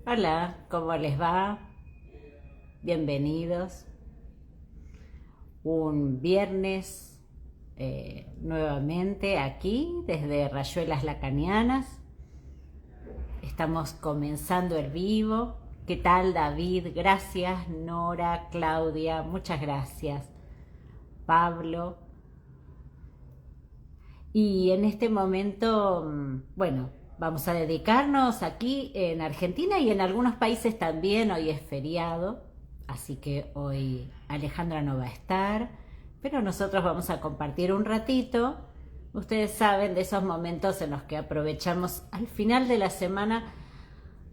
Hola, ¿cómo les va? Bienvenidos. Un viernes nuevamente aquí desde Rayuelas Lacanianas. Estamos comenzando el vivo. ¿Qué tal, David? Gracias, Nora, Claudia, muchas gracias. Pablo. Y en este momento, bueno, vamos a dedicarnos aquí en Argentina y en algunos países también. Hoy es feriado, así que hoy Alejandra no va a estar, pero nosotros vamos a compartir un ratito. Ustedes saben de esos momentos en los que aprovechamos al final de la semana,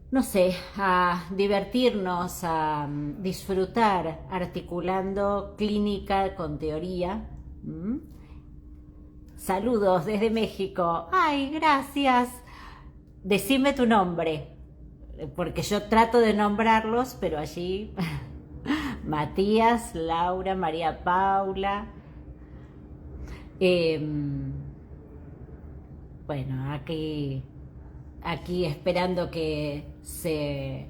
no sé, a divertirnos, a disfrutar articulando clínica con teoría. Saludos desde México. Ay, gracias. Decime tu nombre, porque yo trato de nombrarlos, pero allí Matías, Laura, María Paula. Eh, bueno, aquí esperando que se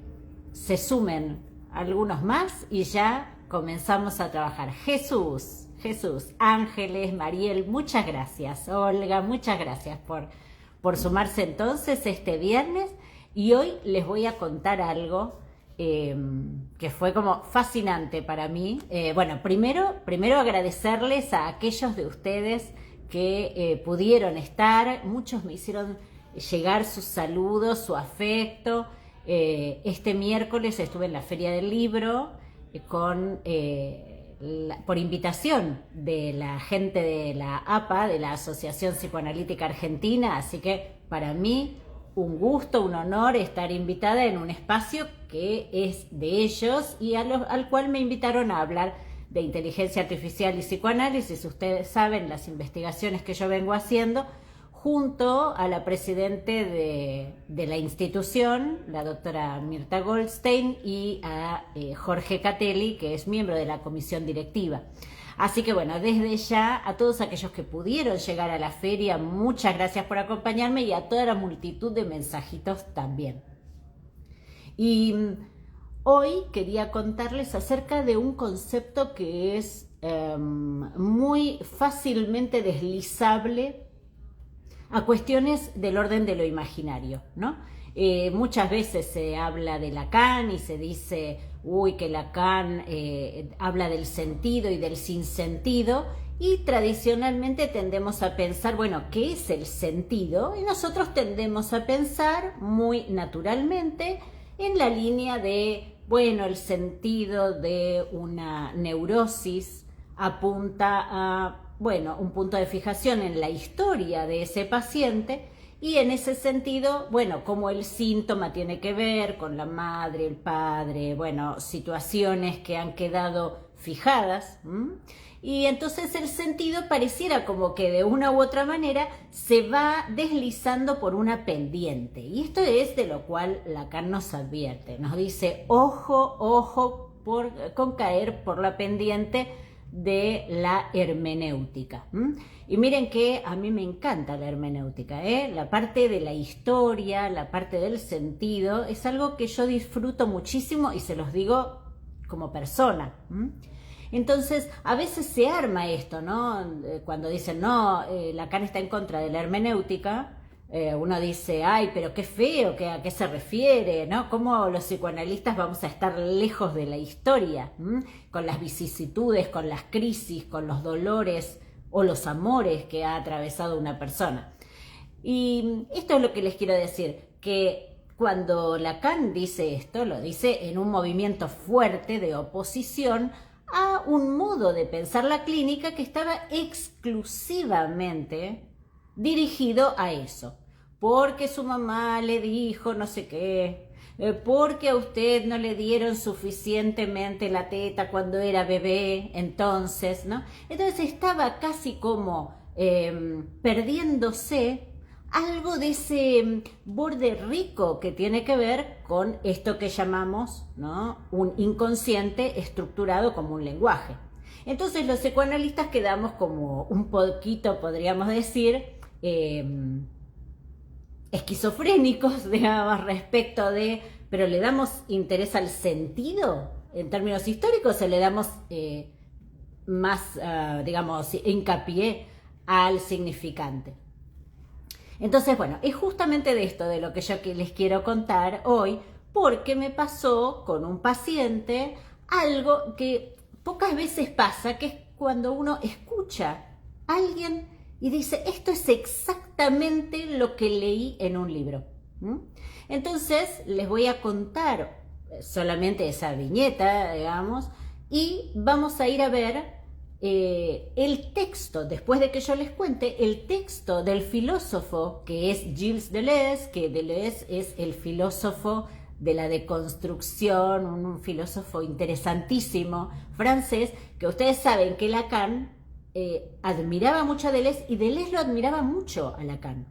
sumen algunos más y ya comenzamos a trabajar. Jesús, Ángeles, Mariel, muchas gracias. Olga, muchas gracias por sumarse entonces este viernes. Y hoy les voy a contar algo que fue como fascinante para mí. Bueno, primero agradecerles a aquellos de ustedes que pudieron estar. Muchos me hicieron llegar sus saludos, su afecto. Este miércoles estuve en la Feria del Libro por invitación de la gente de la APA, de la Asociación Psicoanalítica Argentina, así que para mí un gusto, un honor estar invitada en un espacio que es de ellos y al cual me invitaron a hablar de inteligencia artificial y psicoanálisis. Ustedes saben las investigaciones que yo vengo haciendo junto a la presidente de la institución, la doctora Mirta Goldstein, y a Jorge Catelli, que es miembro de la comisión directiva. Así que bueno, desde ya a todos aquellos que pudieron llegar a la feria, muchas gracias por acompañarme y a toda la multitud de mensajitos también. Y hoy quería contarles acerca de un concepto que es muy fácilmente deslizable a cuestiones del orden de lo imaginario, ¿no? Muchas veces se habla de Lacan y se dice, uy, que Lacan habla del sentido y del sinsentido, y tradicionalmente tendemos a pensar, bueno, ¿qué es el sentido? Y nosotros tendemos a pensar muy naturalmente en la línea de, bueno, el sentido de una neurosis apunta a, bueno, un punto de fijación en la historia de ese paciente y en ese sentido, bueno, como el síntoma tiene que ver con la madre, el padre, bueno, situaciones que han quedado fijadas. Y entonces el sentido pareciera como que de una u otra manera se va deslizando por una pendiente. Y esto es de lo cual Lacan nos advierte. Nos dice, ojo con caer por la pendiente de la hermenéutica. Y miren que a mí me encanta la hermenéutica, la parte de la historia, la parte del sentido, es algo que yo disfruto muchísimo y se los digo como persona. Entonces, a veces se arma esto, ¿no? Cuando dicen, no, Lacan está en contra de la hermenéutica, uno dice, ay, pero qué feo, ¿a qué se refiere? ¿No? ¿Cómo los psicoanalistas vamos a estar lejos de la historia? Con las vicisitudes, con las crisis, con los dolores o los amores que ha atravesado una persona. Y esto es lo que les quiero decir, que cuando Lacan dice esto, lo dice en un movimiento fuerte de oposición a un modo de pensar la clínica que estaba exclusivamente dirigido a eso, porque su mamá le dijo no sé qué, porque a usted no le dieron suficientemente la teta cuando era bebé, entonces, ¿no? Entonces estaba casi como perdiéndose algo de ese borde rico que tiene que ver con esto que llamamos, ¿no?, un inconsciente estructurado como un lenguaje. Entonces los psicoanalistas quedamos como un poquito, podríamos decir, esquizofrénicos, digamos, respecto de, pero le damos interés al sentido en términos históricos o le damos más, digamos, hincapié al significante. Entonces, bueno, es justamente de esto de lo que yo les quiero contar hoy, porque me pasó con un paciente algo que pocas veces pasa, que es cuando uno escucha a alguien y dice, esto es exactamente lo que leí en un libro. Entonces, les voy a contar solamente esa viñeta, digamos, y vamos a ir a ver el texto, después de que yo les cuente, el texto del filósofo que es Gilles Deleuze, que Deleuze es el filósofo de la deconstrucción, un filósofo interesantísimo francés, que ustedes saben que Lacan admiraba mucho a Deleuze y Deleuze lo admiraba mucho a Lacan.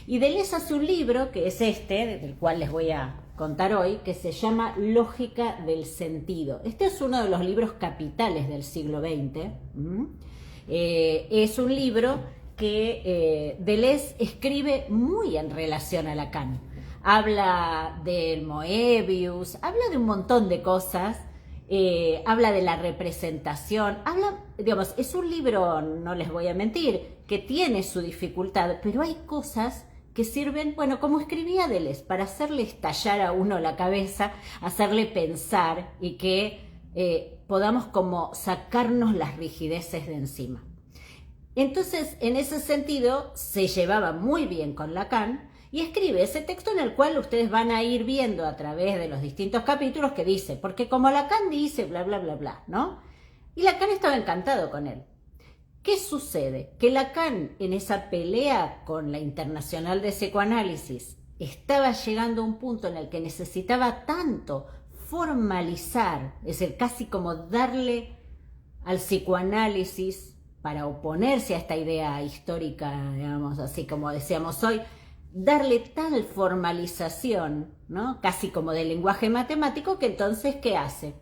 Y Deleuze hace un libro, que es este, del cual les voy a contar hoy, que se llama Lógica del Sentido. Este es uno de los libros capitales del siglo XX. Es un libro que Deleuze escribe muy en relación a Lacan. Habla del Moebius, habla de un montón de cosas, habla de la representación, habla, digamos, es un libro, no les voy a mentir, que tiene su dificultad, pero hay cosas que sirven, bueno, como escribía Deleuze, para hacerle estallar a uno la cabeza, hacerle pensar y que podamos como sacarnos las rigideces de encima. Entonces, en ese sentido, se llevaba muy bien con Lacan y escribe ese texto en el cual ustedes van a ir viendo a través de los distintos capítulos que dice, porque como Lacan dice, bla, bla, bla, bla, ¿no? Y Lacan estaba encantado con él. ¿Qué sucede? Que Lacan, en esa pelea con la Internacional de Psicoanálisis, estaba llegando a un punto en el que necesitaba tanto formalizar, es decir, casi como darle al psicoanálisis para oponerse a esta idea histórica, digamos, así como decíamos hoy, darle tal formalización, ¿no? Casi como de lenguaje matemático, que entonces, ¿qué hace?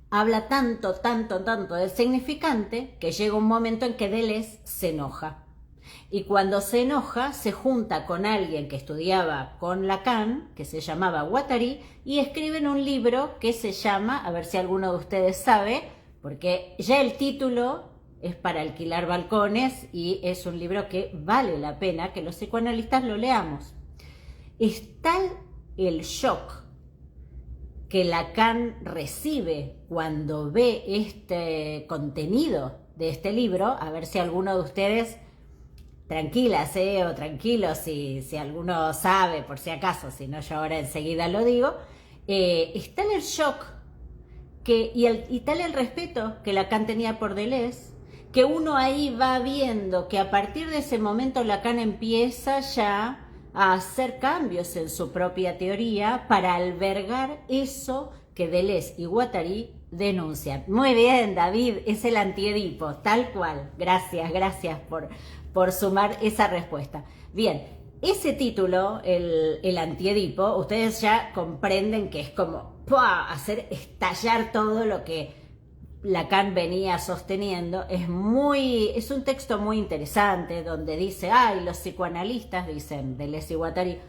Habla tanto, tanto, tanto del significante que llega un momento en que Deleuze se enoja. Y cuando se enoja, se junta con alguien que estudiaba con Lacan, que se llamaba Guattari, y escriben un libro que se llama, a ver si alguno de ustedes sabe, porque ya el título es para alquilar balcones y es un libro que vale la pena que los psicoanalistas lo leamos. Es tal el shock que Lacan recibe cuando ve este contenido de este libro, a ver si alguno de ustedes, tranquilas o tranquilos, si alguno sabe por si acaso, si no yo ahora enseguida lo digo, está en el shock y tal el respeto que Lacan tenía por Deleuze, que uno ahí va viendo que a partir de ese momento Lacan empieza ya a hacer cambios en su propia teoría para albergar eso que Deleuze y Guattari denuncian. Muy bien, David, es el antiedipo, tal cual. Gracias por sumar esa respuesta. Bien, ese título, el antiedipo, ustedes ya comprenden que es como hacer estallar todo lo que Lacan venía sosteniendo. Es un texto muy interesante donde dice, los psicoanalistas, dicen Deleuze y Guattari,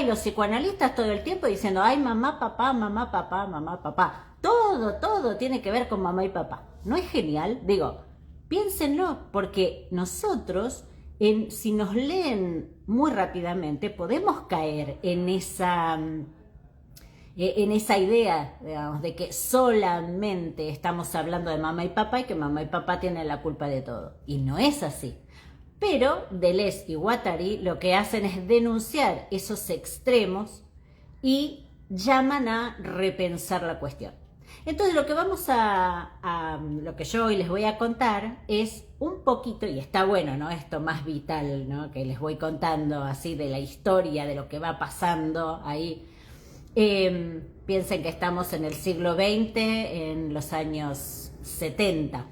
los psicoanalistas todo el tiempo diciendo, mamá, papá, mamá, papá, mamá, papá. Todo tiene que ver con mamá y papá. ¿No es genial? Digo, piénsenlo, porque nosotros, si nos leen muy rápidamente, podemos caer en esa idea, digamos, de que solamente estamos hablando de mamá y papá y que mamá y papá tienen la culpa de todo. Y no es así. Pero Deleuze y Guattari lo que hacen es denunciar esos extremos y llaman a repensar la cuestión. Entonces lo que lo que yo hoy les voy a contar es un poquito, y está bueno, ¿no? Esto más vital, ¿no? Que les voy contando así de la historia, de lo que va pasando ahí. Piensen que estamos en el siglo XX, en los años 70.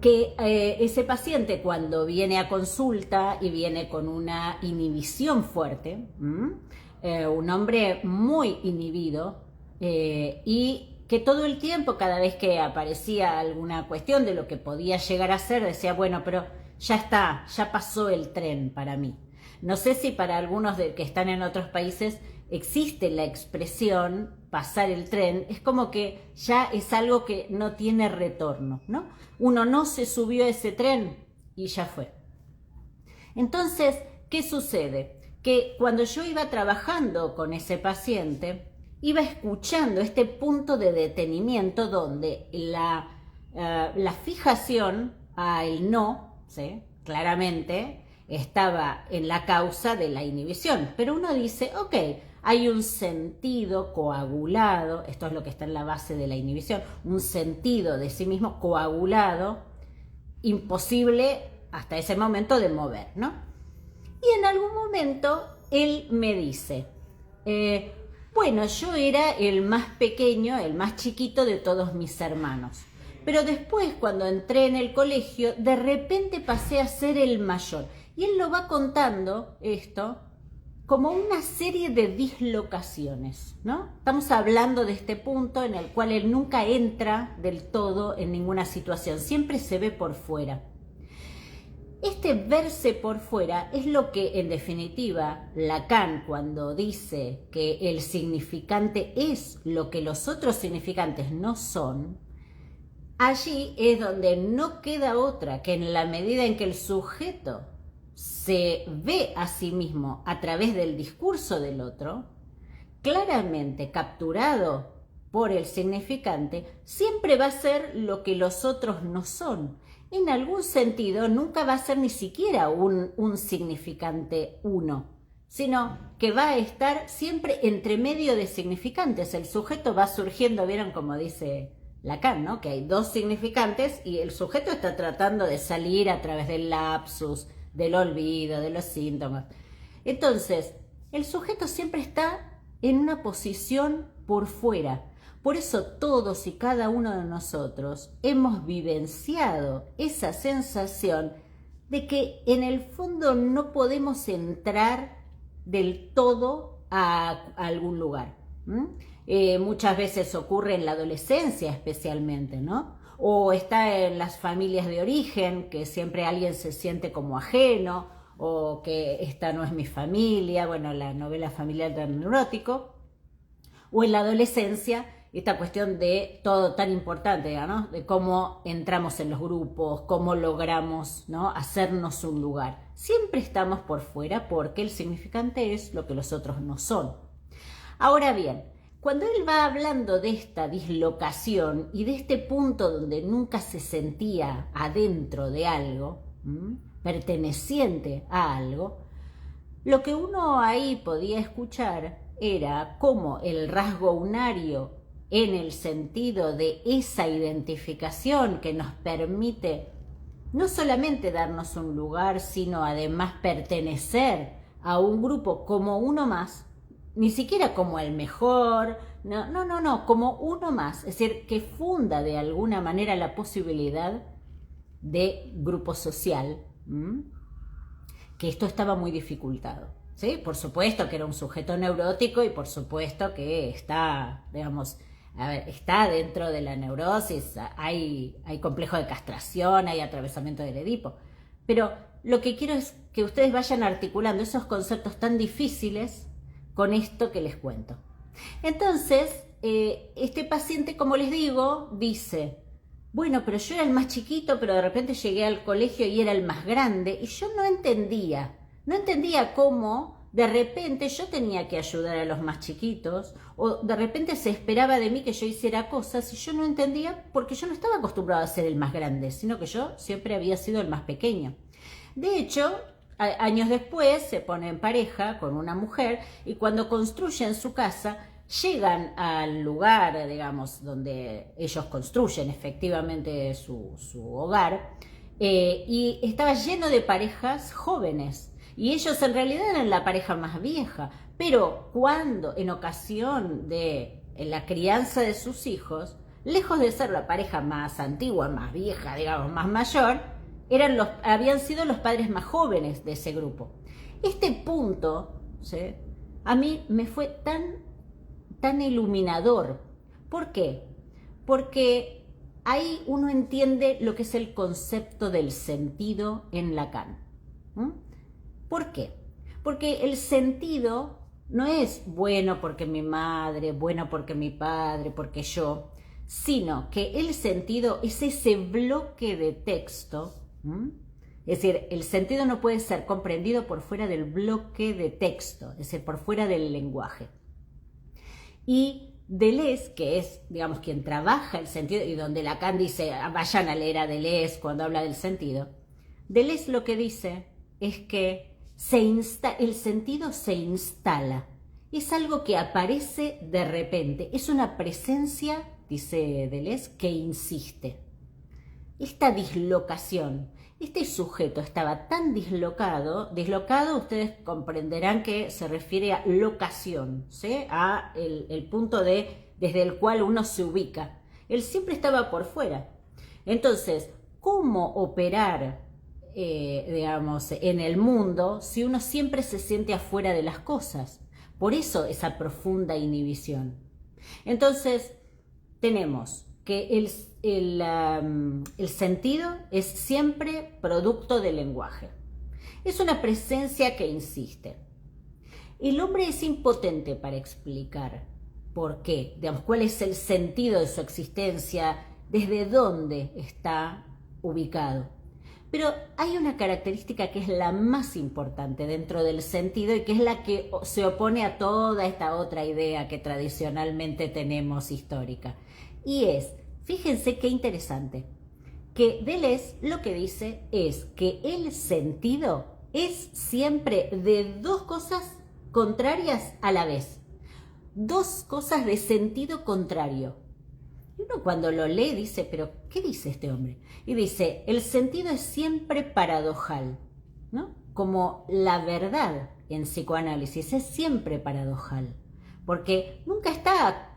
Ese paciente cuando viene a consulta y viene con una inhibición fuerte, un hombre muy inhibido, y que todo el tiempo, cada vez que aparecía alguna cuestión de lo que podía llegar a ser, decía, bueno, pero ya está, ya pasó el tren para mí. No sé si para algunos que están en otros países existe la expresión pasar el tren, es como que ya es algo que no tiene retorno, ¿no? Uno no se subió a ese tren y ya fue. Entonces, ¿qué sucede? Que cuando yo iba trabajando con ese paciente, iba escuchando este punto de detenimiento donde la fijación al no, ¿sí? Claramente, estaba en la causa de la inhibición. Pero uno dice, ok, hay un sentido coagulado, esto es lo que está en la base de la inhibición, un sentido de sí mismo coagulado, imposible hasta ese momento de mover, ¿no? Y en algún momento él me dice, bueno, yo era el más pequeño, el más chiquito de todos mis hermanos. Pero después, cuando entré en el colegio, de repente pasé a ser el mayor. Y él lo va contando, esto, como una serie de dislocaciones, ¿no? Estamos hablando de este punto en el cual él nunca entra del todo en ninguna situación, siempre se ve por fuera. Este verse por fuera es lo que, en definitiva, Lacan, cuando dice que el significante es lo que los otros significantes no son, allí es donde no queda otra que en la medida en que el sujeto se ve a sí mismo a través del discurso del otro, claramente capturado por el significante, siempre va a ser lo que los otros no son. En algún sentido nunca va a ser ni siquiera un significante uno, sino que va a estar siempre entre medio de significantes. El sujeto va surgiendo, ¿vieron como dice Lacan, ¿no? Que hay dos significantes y el sujeto está tratando de salir a través del lapsus, del olvido, de los síntomas. Entonces, el sujeto siempre está en una posición por fuera. Por eso todos y cada uno de nosotros hemos vivenciado esa sensación de que en el fondo no podemos entrar del todo a algún lugar. Muchas veces ocurre en la adolescencia especialmente, ¿no? O está en las familias de origen, que siempre alguien se siente como ajeno, o que esta no es mi familia, bueno, la novela familiar del neurótico, o en la adolescencia, esta cuestión de todo tan importante, ¿no? De cómo entramos en los grupos, cómo logramos, ¿no?, hacernos un lugar. Siempre estamos por fuera porque el significante es lo que los otros no son. Ahora bien, cuando él va hablando de esta dislocación y de este punto donde nunca se sentía adentro de algo, perteneciente a algo, lo que uno ahí podía escuchar era cómo el rasgo unario, en el sentido de esa identificación que nos permite no solamente darnos un lugar, sino además pertenecer a un grupo como uno más, ni siquiera como el mejor, no, como uno más, es decir, que funda de alguna manera la posibilidad de grupo social, que esto estaba muy dificultado, ¿sí? Por supuesto que era un sujeto neurótico y por supuesto que está, digamos, está dentro de la neurosis, hay complejo de castración, hay atravesamiento del Edipo, pero lo que quiero es que ustedes vayan articulando esos conceptos tan difíciles con esto que les cuento. Entonces, este paciente, como les digo, dice, bueno, pero yo era el más chiquito, pero de repente llegué al colegio y era el más grande, y yo no entendía cómo de repente yo tenía que ayudar a los más chiquitos, o de repente se esperaba de mí que yo hiciera cosas y yo no entendía porque yo no estaba acostumbrado a ser el más grande, sino que yo siempre había sido el más pequeño. De hecho, años después se pone en pareja con una mujer y cuando construyen su casa, llegan al lugar, digamos, donde ellos construyen efectivamente su hogar, y estaba lleno de parejas jóvenes. Y ellos en realidad eran la pareja más vieja, pero cuando en ocasión de la crianza de sus hijos, lejos de ser la pareja más antigua, más vieja, digamos, más mayor, habían sido los padres más jóvenes de ese grupo. Este punto, ¿sí?, a mí me fue tan iluminador. ¿Por qué? Porque ahí uno entiende lo que es el concepto del sentido en Lacan. ¿Por qué? Porque el sentido no es bueno porque mi madre, bueno porque mi padre, porque yo, sino que el sentido es ese bloque de texto. Es decir, el sentido no puede ser comprendido por fuera del bloque de texto, es decir, por fuera del lenguaje. Y Deleuze, que es, digamos, quien trabaja el sentido, y donde Lacan dice, vayan a leer a Deleuze cuando habla del sentido, Deleuze lo que dice es que el sentido se instala, es algo que aparece de repente, es una presencia, dice Deleuze, que insiste. Esta dislocación, este sujeto estaba tan dislocado, ustedes comprenderán que se refiere a locación, ¿sí? A el punto desde el cual uno se ubica. Él siempre estaba por fuera. Entonces, ¿cómo operar, digamos, en el mundo si uno siempre se siente afuera de las cosas? Por eso esa profunda inhibición. Entonces, tenemos que el sentido es siempre producto del lenguaje. Es una presencia que insiste. El hombre es impotente para explicar por qué, digamos, cuál es el sentido de su existencia, desde dónde está ubicado. Pero hay una característica que es la más importante dentro del sentido y que es la que se opone a toda esta otra idea que tradicionalmente tenemos histórica. Y es, fíjense qué interesante, que Deleuze lo que dice es que el sentido es siempre de dos cosas contrarias a la vez. Dos cosas de sentido contrario. Y uno cuando lo lee dice, pero ¿qué dice este hombre? Y dice, el sentido es siempre paradojal, ¿no? Como la verdad en psicoanálisis es siempre paradojal, porque nunca está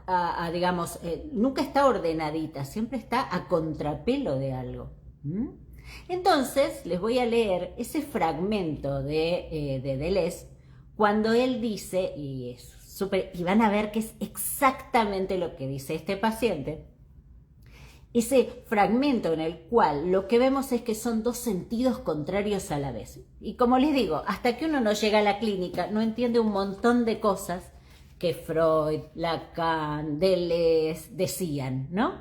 digamos, nunca está ordenadita, siempre está a contrapelo de algo. Entonces, les voy a leer ese fragmento de Deleuze, cuando él dice, y van a ver que es exactamente lo que dice este paciente, ese fragmento en el cual lo que vemos es que son dos sentidos contrarios a la vez. Y como les digo, hasta que uno no llega a la clínica, no entiende un montón de cosas que Freud, Lacan, Deleuze decían, ¿no?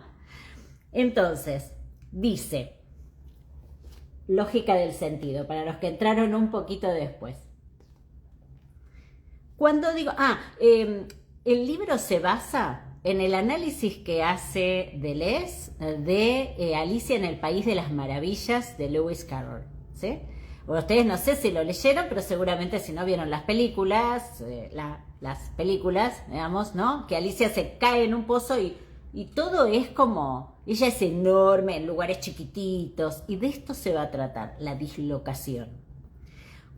Entonces, dice, lógica del sentido, para los que entraron un poquito después. Cuando digo, el libro se basa en el análisis que hace Deleuze de Alicia en el País de las Maravillas de Lewis Carroll, ¿sí? Bueno, ustedes no sé si lo leyeron, pero seguramente si no vieron las películas, digamos, ¿no? Que Alicia se cae en un pozo y todo es como, ella es enorme en lugares chiquititos, y de esto se va a tratar, la dislocación.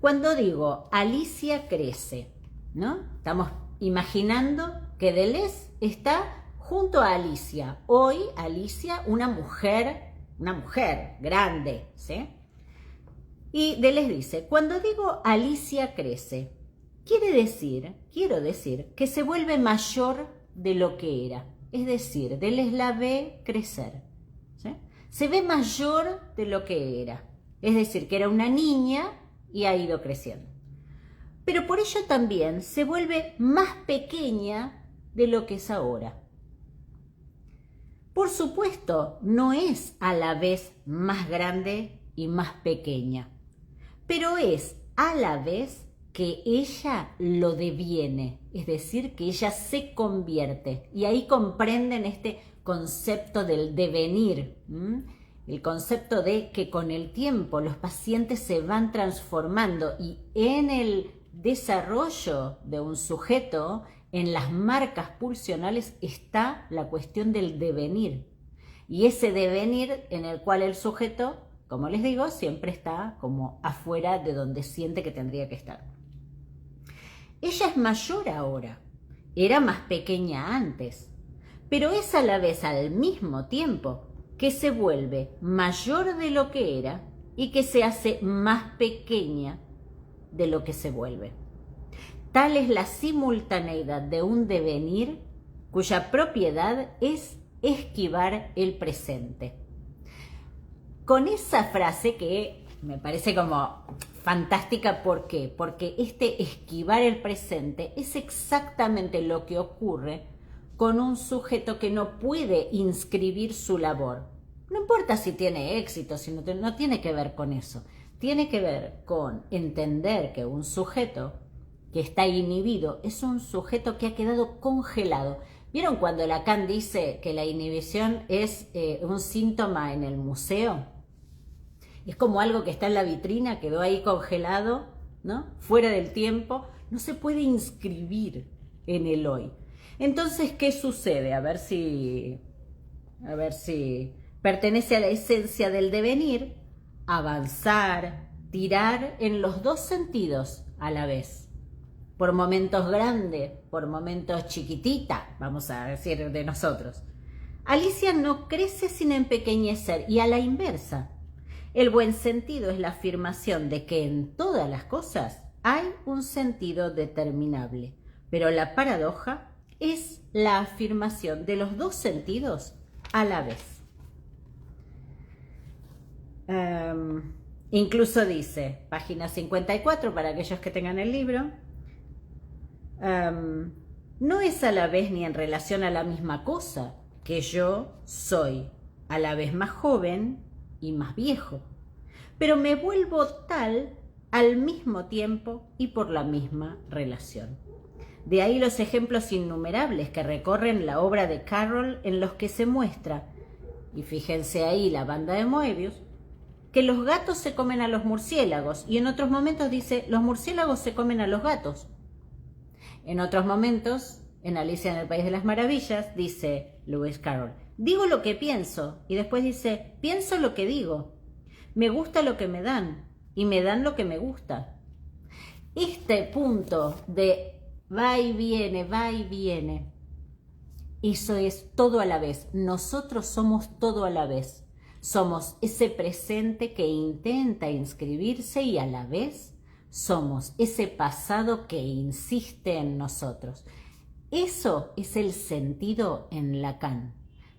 Cuando digo Alicia crece, ¿no? Estamos imaginando que Deleuze está junto a Alicia. Hoy Alicia, una mujer grande, ¿sí? Y Deleuze dice, cuando digo Alicia crece, quiero decir que se vuelve mayor de lo que era. Es decir, Deleuze la ve crecer, ¿sí? Se ve mayor de lo que era. Es decir, que era una niña y ha ido creciendo. Pero por ello también se vuelve más pequeña de lo que es ahora. Por supuesto, no es a la vez más grande y más pequeña, pero es a la vez que ella lo deviene, es decir, que ella se convierte. Y ahí comprenden este concepto del devenir, el concepto de que con el tiempo los pacientes se van transformando, y en el desarrollo de un sujeto, en las marcas pulsionales, está la cuestión del devenir. Y ese devenir en el cual el sujeto, como les digo, siempre está como afuera de donde siente que tendría que estar. Ella es mayor ahora, era más pequeña antes, pero es a la vez, al mismo tiempo, que se vuelve mayor de lo que era y que se hace más pequeña de lo que se vuelve. Tal es la simultaneidad de un devenir cuya propiedad es esquivar el presente. Con esa frase que me parece como fantástica, ¿por qué? Porque este esquivar el presente es exactamente lo que ocurre con un sujeto que no puede inscribir su labor. No importa si tiene éxito, si no tiene que ver con eso. Tiene que ver con entender que un sujeto que está inhibido es un sujeto que ha quedado congelado. ¿Vieron cuando Lacan dice que la inhibición es un síntoma en el museo? Es como algo que está en la vitrina, quedó ahí congelado, ¿no? Fuera del tiempo, no se puede inscribir en el hoy. Entonces, ¿qué sucede? A ver si pertenece a la esencia del devenir, avanzar, tirar en los dos sentidos a la vez. Por momentos grande, por momentos chiquitita, vamos a decir de nosotros. Alicia no crece sin empequeñecer y a la inversa. El buen sentido es la afirmación de que en todas las cosas hay un sentido determinable, pero la paradoja es la afirmación de los dos sentidos a la vez. Incluso dice, página 54 para aquellos que tengan el libro, no es a la vez ni en relación a la misma cosa que yo soy a la vez más joven y más viejo, pero me vuelvo tal al mismo tiempo y por la misma relación. De ahí los ejemplos innumerables que recorren la obra de Carroll en los que se muestra, y fíjense ahí la banda de Moebius, que los gatos se comen a los murciélagos, y en otros momentos dice, los murciélagos se comen a los gatos. En otros momentos, en Alicia en el País de las Maravillas, dice Lewis Carroll, digo lo que pienso, y después dice, pienso lo que digo. Me gusta lo que me dan, y me dan lo que me gusta. Este punto de va y viene, eso es todo a la vez. Nosotros somos todo a la vez. Somos ese presente que intenta inscribirse y a la vez somos ese pasado que insiste en nosotros. Eso es el sentido en Lacan.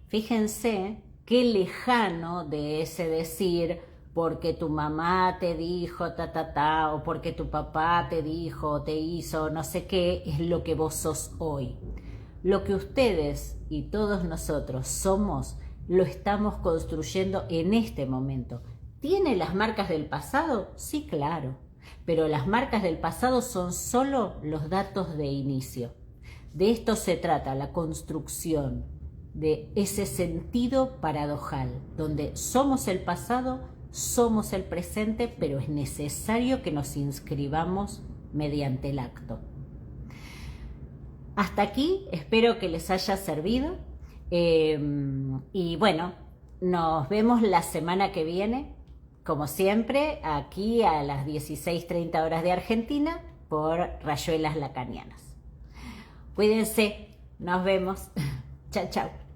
Fíjense qué lejano de ese decir porque tu mamá te dijo o porque tu papá te dijo, te hizo, no sé qué, es lo que vos sos hoy. Lo que ustedes y todos nosotros somos, lo estamos construyendo en este momento. ¿Tiene las marcas del pasado? Sí, claro. Pero las marcas del pasado son solo los datos de inicio. De esto se trata, la construcción de ese sentido paradojal, donde somos el pasado, somos el presente, pero es necesario que nos inscribamos mediante el acto. Hasta aquí, espero que les haya servido. Y bueno, nos vemos la semana que viene, como siempre, aquí a las 16:30 horas de Argentina, por Rayuelas Lacanianas. Cuídense, nos vemos. Chao, chao.